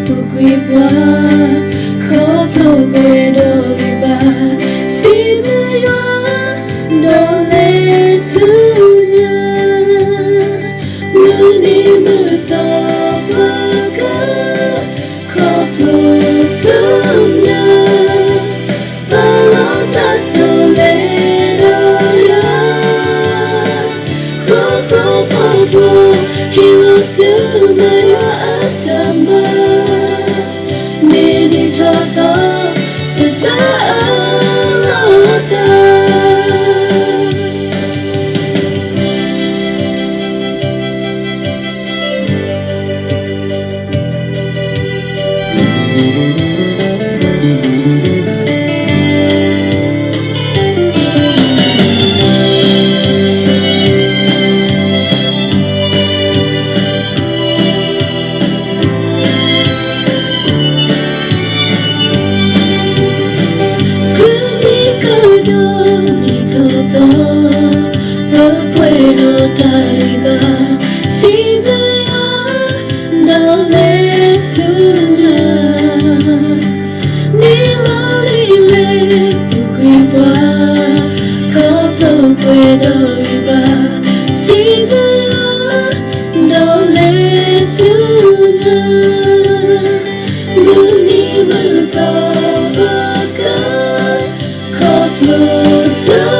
Bukwiwa Koplo Bedoiba Simewa Dole Sunya Muni Mutawaka Koplo Sunya Balota Toledoya Koko Popo Hilo Sumaya Atama Mini Toto Peta'alota Puedo taiba si daya dole sunya nilolile bukwiwa koplo puedo iba si daya dole sunya muni mutawaka koplo sunya